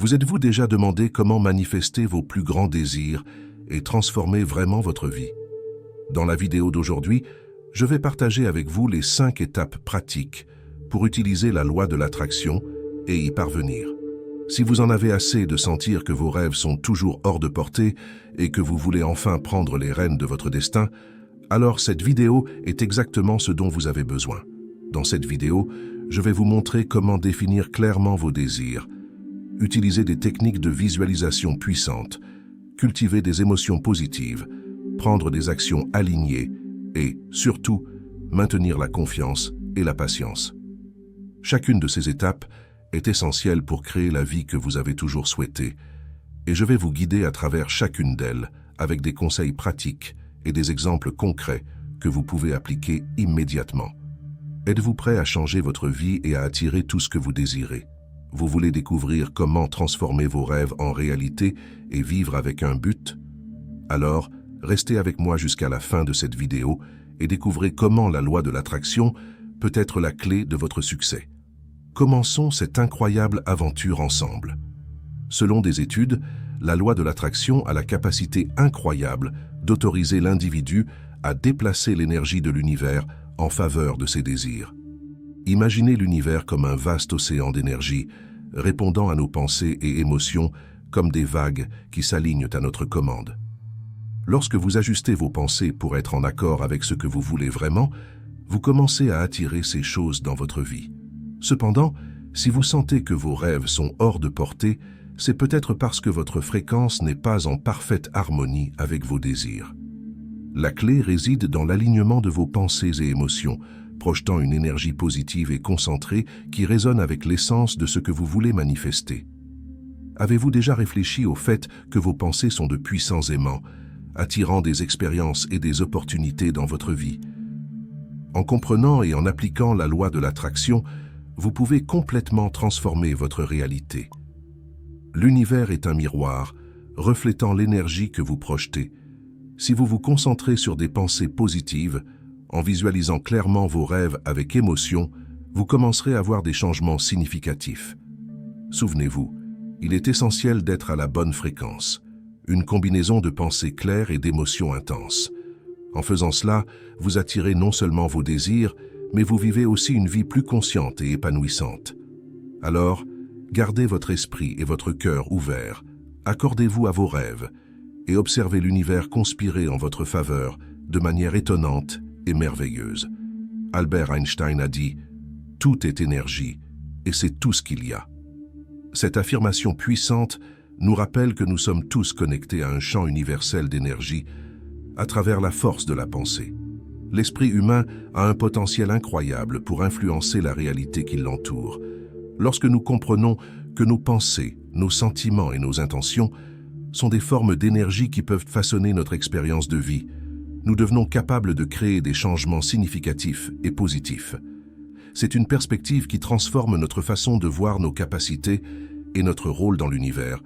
Vous êtes-vous déjà demandé comment manifester vos plus grands désirs et transformer vraiment votre vie? Dans la vidéo d'aujourd'hui, je vais partager avec vous les 5 étapes pratiques pour utiliser la loi de l'attraction et y parvenir. Si vous en avez assez de sentir que vos rêves sont toujours hors de portée et que vous voulez enfin prendre les rênes de votre destin, alors cette vidéo est exactement ce dont vous avez besoin. Dans cette vidéo, je vais vous montrer comment définir clairement vos désirs, utiliser des techniques de visualisation puissantes, cultiver des émotions positives, prendre des actions alignées et, surtout, maintenir la confiance et la patience. Chacune de ces étapes est essentielle pour créer la vie que vous avez toujours souhaitée, et je vais vous guider à travers chacune d'elles avec des conseils pratiques et des exemples concrets que vous pouvez appliquer immédiatement. Êtes-vous prêt à changer votre vie et à attirer tout ce que vous désirez? Vous voulez découvrir comment transformer vos rêves en réalité et vivre avec un but? Alors, restez avec moi jusqu'à la fin de cette vidéo et découvrez comment la loi de l'attraction peut être la clé de votre succès. Commençons cette incroyable aventure ensemble. Selon des études, la loi de l'attraction a la capacité incroyable d'autoriser l'individu à déplacer l'énergie de l'univers en faveur de ses désirs. Imaginez l'univers comme un vaste océan d'énergie, répondant à nos pensées et émotions comme des vagues qui s'alignent à notre commande. Lorsque vous ajustez vos pensées pour être en accord avec ce que vous voulez vraiment, vous commencez à attirer ces choses dans votre vie. Cependant, si vous sentez que vos rêves sont hors de portée, c'est peut-être parce que votre fréquence n'est pas en parfaite harmonie avec vos désirs. La clé réside dans l'alignement de vos pensées et émotions, projetant une énergie positive et concentrée qui résonne avec l'essence de ce que vous voulez manifester. Avez-vous déjà réfléchi au fait que vos pensées sont de puissants aimants, attirant des expériences et des opportunités dans votre vie? En comprenant et en appliquant la loi de l'attraction, vous pouvez complètement transformer votre réalité. L'univers est un miroir, reflétant l'énergie que vous projetez. Si vous vous concentrez sur des pensées positives, en visualisant clairement vos rêves avec émotion, vous commencerez à voir des changements significatifs. Souvenez-vous, il est essentiel d'être à la bonne fréquence, une combinaison de pensées claires et d'émotions intenses. En faisant cela, vous attirez non seulement vos désirs, mais vous vivez aussi une vie plus consciente et épanouissante. Alors, gardez votre esprit et votre cœur ouverts, accordez-vous à vos rêves et observez l'univers conspirer en votre faveur de manière étonnante et merveilleuse. Albert Einstein a dit « Tout est énergie et c'est tout ce qu'il y a ». Cette affirmation puissante nous rappelle que nous sommes tous connectés à un champ universel d'énergie à travers la force de la pensée. L'esprit humain a un potentiel incroyable pour influencer la réalité qui l'entoure. Lorsque nous comprenons que nos pensées, nos sentiments et nos intentions sont des formes d'énergie qui peuvent façonner notre expérience de vie, nous devenons capables de créer des changements significatifs et positifs. C'est une perspective qui transforme notre façon de voir nos capacités et notre rôle dans l'univers,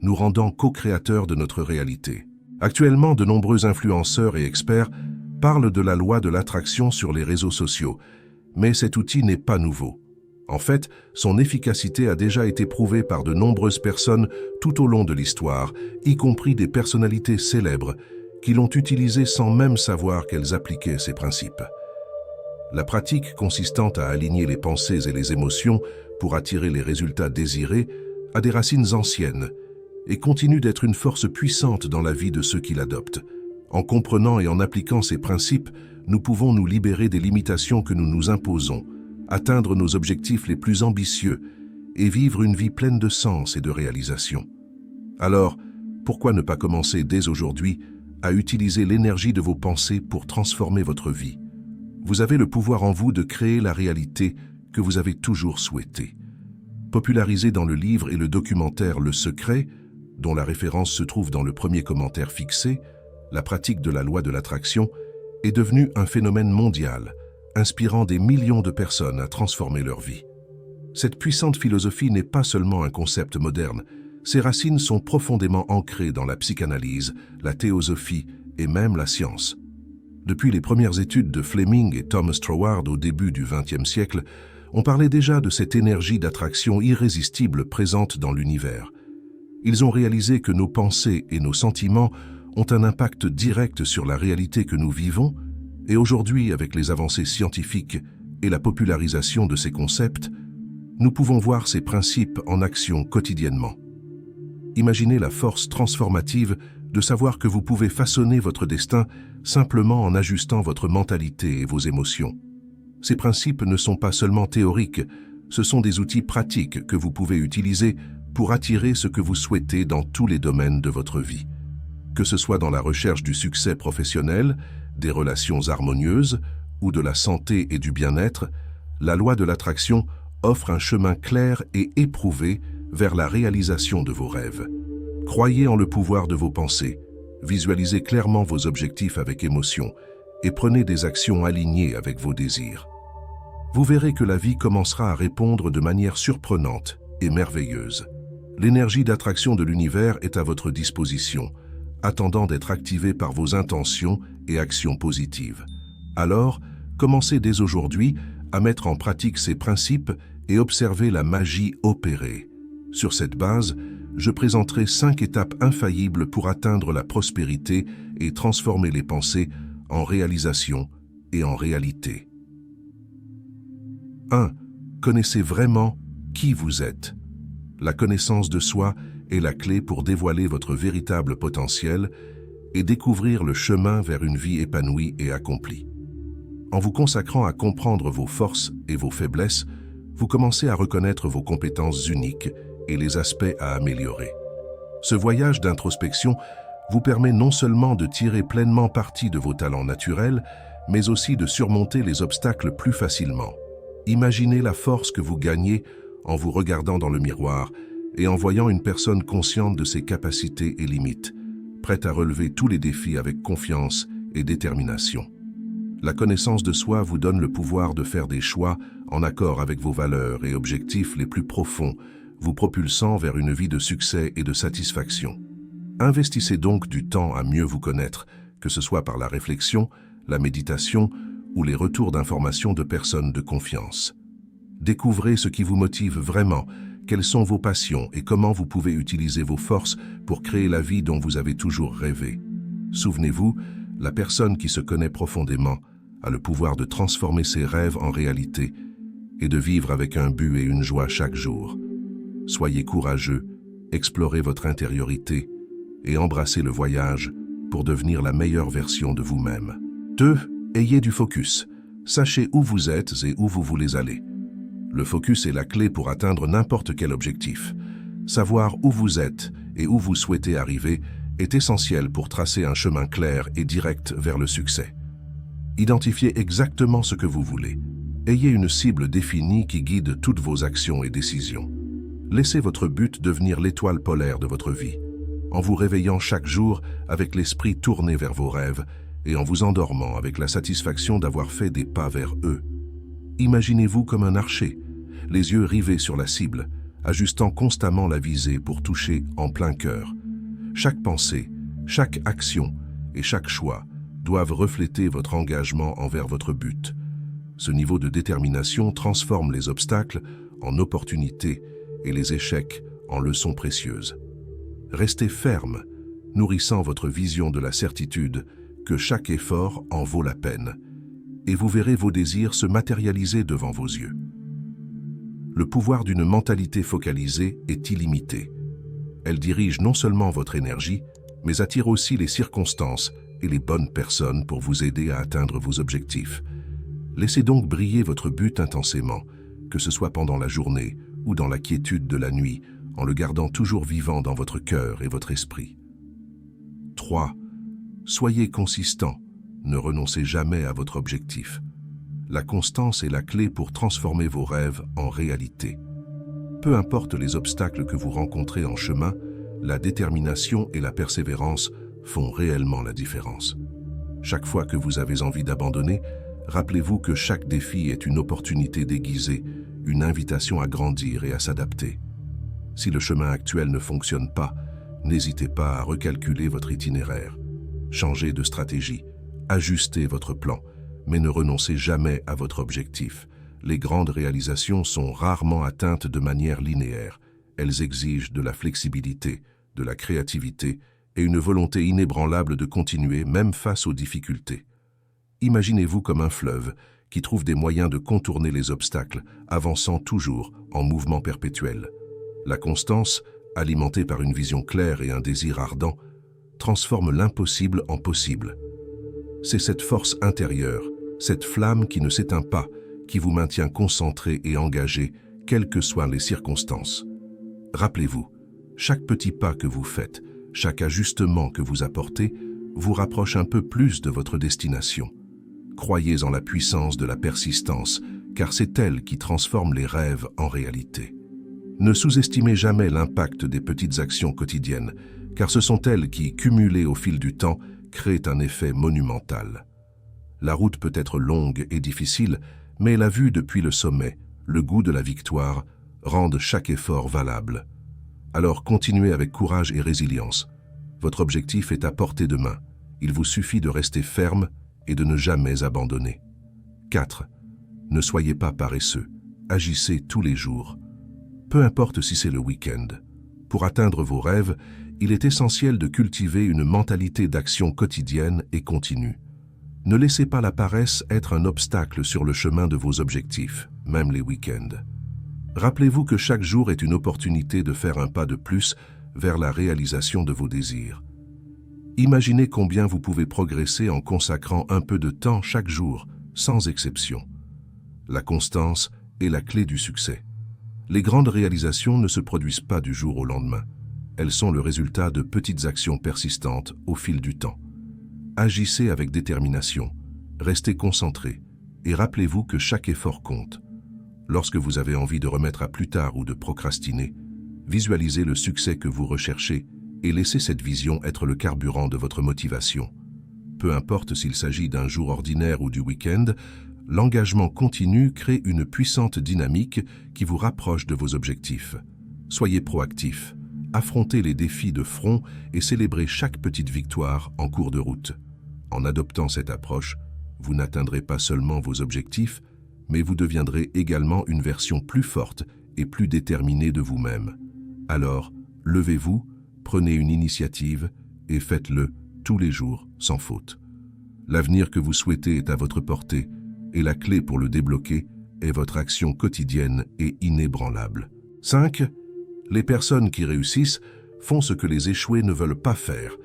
nous rendant co-créateurs de notre réalité. Actuellement, de nombreux influenceurs et experts parlent de la loi de l'attraction sur les réseaux sociaux, mais cet outil n'est pas nouveau. En fait, son efficacité a déjà été prouvée par de nombreuses personnes tout au long de l'histoire, y compris des personnalités célèbres qui l'ont utilisé sans même savoir qu'elles appliquaient ces principes. La pratique consistant à aligner les pensées et les émotions pour attirer les résultats désirés a des racines anciennes et continue d'être une force puissante dans la vie de ceux qui l'adoptent. En comprenant et en appliquant ces principes, nous pouvons nous libérer des limitations que nous nous imposons, atteindre nos objectifs les plus ambitieux et vivre une vie pleine de sens et de réalisation. Alors, pourquoi ne pas commencer dès aujourd'hui à utiliser l'énergie de vos pensées pour transformer votre vie? Vous avez le pouvoir en vous de créer la réalité que vous avez toujours souhaitée. Popularisé dans le livre et le documentaire Le Secret, dont la référence se trouve dans le premier commentaire fixé, la pratique de la loi de l'attraction est devenue un phénomène mondial, inspirant des millions de personnes à transformer leur vie. Cette puissante philosophie n'est pas seulement un concept moderne, ses racines sont profondément ancrées dans la psychanalyse, la théosophie et même la science. Depuis les premières études de Fleming et Thomas Troward au début du XXe siècle, On parlait déjà de cette énergie d'attraction irrésistible présente dans l'univers. Ils ont réalisé que nos pensées et nos sentiments ont un impact direct sur la réalité que nous vivons, et aujourd'hui, avec les avancées scientifiques et la popularisation de ces concepts, nous pouvons voir ces principes en action quotidiennement. Imaginez la force transformative de savoir que vous pouvez façonner votre destin simplement en ajustant votre mentalité et vos émotions. Ces principes ne sont pas seulement théoriques, ce sont des outils pratiques que vous pouvez utiliser pour attirer ce que vous souhaitez dans tous les domaines de votre vie. Que ce soit dans la recherche du succès professionnel, des relations harmonieuses ou de la santé et du bien-être, la loi de l'attraction offre un chemin clair et éprouvé vers la réalisation de vos rêves. Croyez en le pouvoir de vos pensées, visualisez clairement vos objectifs avec émotion et prenez des actions alignées avec vos désirs. Vous verrez que la vie commencera à répondre de manière surprenante et merveilleuse. L'énergie d'attraction de l'univers est à votre disposition, attendant d'être activée par vos intentions et actions positives. Alors, commencez dès aujourd'hui à mettre en pratique ces principes et observez la magie opérer. Sur cette base, je présenterai 5 étapes infaillibles pour atteindre la prospérité et transformer les pensées en réalisation et en réalité. 1. Connaissez vraiment qui vous êtes. La connaissance de soi est la clé pour dévoiler votre véritable potentiel et découvrir le chemin vers une vie épanouie et accomplie. En vous consacrant à comprendre vos forces et vos faiblesses, vous commencez à reconnaître vos compétences uniques et les aspects à améliorer. Ce voyage d'introspection vous permet non seulement de tirer pleinement parti de vos talents naturels, mais aussi de surmonter les obstacles plus facilement. Imaginez la force que vous gagnez en vous regardant dans le miroir et en voyant une personne consciente de ses capacités et limites, prête à relever tous les défis avec confiance et détermination. La connaissance de soi vous donne le pouvoir de faire des choix en accord avec vos valeurs et objectifs les plus profonds, vous propulsant vers une vie de succès et de satisfaction. Investissez donc du temps à mieux vous connaître, que ce soit par la réflexion, la méditation ou les retours d'informations de personnes de confiance. Découvrez ce qui vous motive vraiment, quelles sont vos passions et comment vous pouvez utiliser vos forces pour créer la vie dont vous avez toujours rêvé. Souvenez-vous, la personne qui se connaît profondément a le pouvoir de transformer ses rêves en réalité et de vivre avec un but et une joie chaque jour. Soyez courageux, explorez votre intériorité et embrassez le voyage pour devenir la meilleure version de vous-même. 2. Ayez du focus. Sachez où vous êtes et où vous voulez aller. Le focus est la clé pour atteindre n'importe quel objectif. Savoir où vous êtes et où vous souhaitez arriver est essentiel pour tracer un chemin clair et direct vers le succès. Identifiez exactement ce que vous voulez. Ayez une cible définie qui guide toutes vos actions et décisions. Laissez votre but devenir l'étoile polaire de votre vie, en vous réveillant chaque jour avec l'esprit tourné vers vos rêves et en vous endormant avec la satisfaction d'avoir fait des pas vers eux. Imaginez-vous comme un archer, les yeux rivés sur la cible, ajustant constamment la visée pour toucher en plein cœur. Chaque pensée, chaque action et chaque choix doivent refléter votre engagement envers votre but. Ce niveau de détermination transforme les obstacles en opportunités et les échecs en leçons précieuses. Restez ferme, nourrissant votre vision de la certitude que chaque effort en vaut la peine, et vous verrez vos désirs se matérialiser devant vos yeux. Le pouvoir d'une mentalité focalisée est illimité. Elle dirige non seulement votre énergie, mais attire aussi les circonstances et les bonnes personnes pour vous aider à atteindre vos objectifs. Laissez donc briller votre but intensément, que ce soit pendant la journée ou dans la quiétude de la nuit, en le gardant toujours vivant dans votre cœur et votre esprit. 3. Soyez consistant, ne renoncez jamais à votre objectif. La constance est la clé pour transformer vos rêves en réalité. Peu importe les obstacles que vous rencontrez en chemin, la détermination et la persévérance font réellement la différence. Chaque fois que vous avez envie d'abandonner, rappelez-vous que chaque défi est une opportunité déguisée, une invitation à grandir et à s'adapter. Si le chemin actuel ne fonctionne pas, n'hésitez pas à recalculer votre itinéraire. Changez de stratégie, ajustez votre plan, mais ne renoncez jamais à votre objectif. Les grandes réalisations sont rarement atteintes de manière linéaire. Elles exigent de la flexibilité, de la créativité et une volonté inébranlable de continuer même face aux difficultés. Imaginez-vous comme un fleuve qui trouve des moyens de contourner les obstacles, avançant toujours en mouvement perpétuel. La constance, alimentée par une vision claire et un désir ardent, transforme l'impossible en possible. C'est cette force intérieure, cette flamme qui ne s'éteint pas, qui vous maintient concentré et engagé, quelles que soient les circonstances. Rappelez-vous, chaque petit pas que vous faites, chaque ajustement que vous apportez, vous rapproche un peu plus de votre destination. Croyez en la puissance de la persistance, car c'est elle qui transforme les rêves en réalité. Ne sous-estimez jamais l'impact des petites actions quotidiennes, car ce sont elles qui, cumulées au fil du temps, créent un effet monumental. La route peut être longue et difficile, mais la vue depuis le sommet, le goût de la victoire, rendent chaque effort valable. Alors continuez avec courage et résilience. Votre objectif est à portée de main. Il vous suffit de rester ferme et de ne jamais abandonner. 4. Ne soyez pas paresseux. Agissez tous les jours. Peu importe si c'est le week-end. Pour atteindre vos rêves, il est essentiel de cultiver une mentalité d'action quotidienne et continue. Ne laissez pas la paresse être un obstacle sur le chemin de vos objectifs, même les week-ends. Rappelez-vous que chaque jour est une opportunité de faire un pas de plus vers la réalisation de vos désirs. Imaginez combien vous pouvez progresser en consacrant un peu de temps chaque jour, sans exception. La constance est la clé du succès. Les grandes réalisations ne se produisent pas du jour au lendemain. Elles sont le résultat de petites actions persistantes au fil du temps. Agissez avec détermination, restez concentré et rappelez-vous que chaque effort compte. Lorsque vous avez envie de remettre à plus tard ou de procrastiner, visualisez le succès que vous recherchez et laissez cette vision être le carburant de votre motivation. Peu importe s'il s'agit d'un jour ordinaire ou du week-end, l'engagement continu crée une puissante dynamique qui vous rapproche de vos objectifs. Soyez proactif, affrontez les défis de front et célébrez chaque petite victoire en cours de route. En adoptant cette approche, vous n'atteindrez pas seulement vos objectifs, mais vous deviendrez également une version plus forte et plus déterminée de vous-même. Alors, levez-vous, prenez une initiative et faites-le tous les jours sans faute. L'avenir que vous souhaitez est à votre portée et la clé pour le débloquer est votre action quotidienne et inébranlable. 5. Les personnes qui réussissent font ce que les échoués ne veulent pas faire.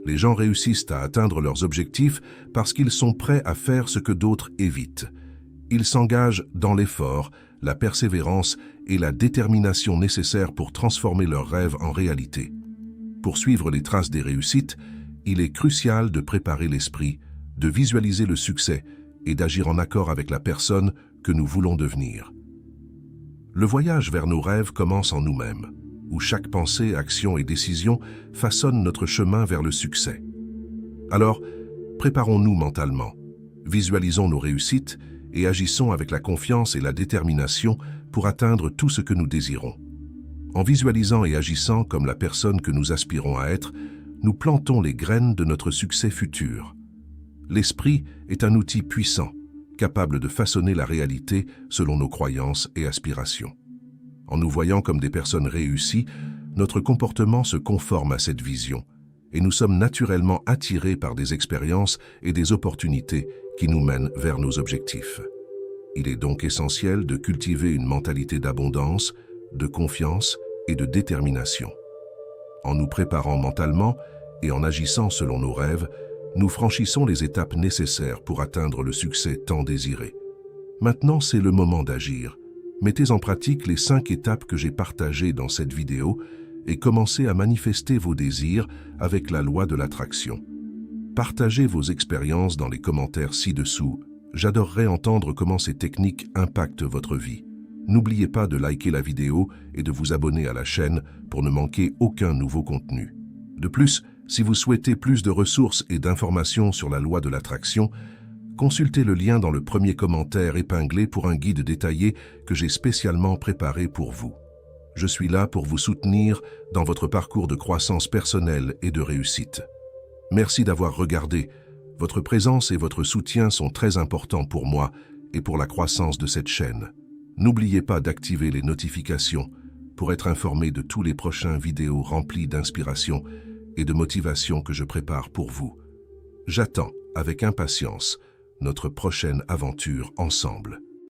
Les gens réussissent à atteindre leurs objectifs parce qu'ils sont prêts à faire ce que d'autres évitent. Ils s'engagent dans l'effort, la persévérance et la détermination nécessaires pour transformer leurs rêves en réalité. Pour suivre les traces des réussites, il est crucial de préparer l'esprit, de visualiser le succès et d'agir en accord avec la personne que nous voulons devenir. Le voyage vers nos rêves commence en nous-mêmes, où chaque pensée, action et décision façonne notre chemin vers le succès. Alors, préparons-nous mentalement, visualisons nos réussites et agissons avec la confiance et la détermination pour atteindre tout ce que nous désirons. En visualisant et agissant comme la personne que nous aspirons à être, nous plantons les graines de notre succès futur. L'esprit est un outil puissant, capable de façonner la réalité selon nos croyances et aspirations. En nous voyant comme des personnes réussies, notre comportement se conforme à cette vision et nous sommes naturellement attirés par des expériences et des opportunités qui nous mènent vers nos objectifs. Il est donc essentiel de cultiver une mentalité d'abondance, de confiance et de détermination. En nous préparant mentalement et en agissant selon nos rêves, nous franchissons les étapes nécessaires pour atteindre le succès tant désiré. Maintenant, c'est le moment d'agir. Mettez en pratique les 5 étapes que j'ai partagées dans cette vidéo et commencez à manifester vos désirs avec la loi de l'attraction. Partagez vos expériences dans les commentaires ci-dessous. J'adorerais entendre comment ces techniques impactent votre vie. N'oubliez pas de liker la vidéo et de vous abonner à la chaîne pour ne manquer aucun nouveau contenu. De plus, si vous souhaitez plus de ressources et d'informations sur la loi de l'attraction, consultez le lien dans le premier commentaire épinglé pour un guide détaillé que j'ai spécialement préparé pour vous. Je suis là pour vous soutenir dans votre parcours de croissance personnelle et de réussite. Merci d'avoir regardé. Votre présence et votre soutien sont très importants pour moi et pour la croissance de cette chaîne. N'oubliez pas d'activer les notifications pour être informé de tous les prochains vidéos remplis d'inspiration et de motivation que je prépare pour vous. J'attends avec impatience notre prochaine aventure ensemble.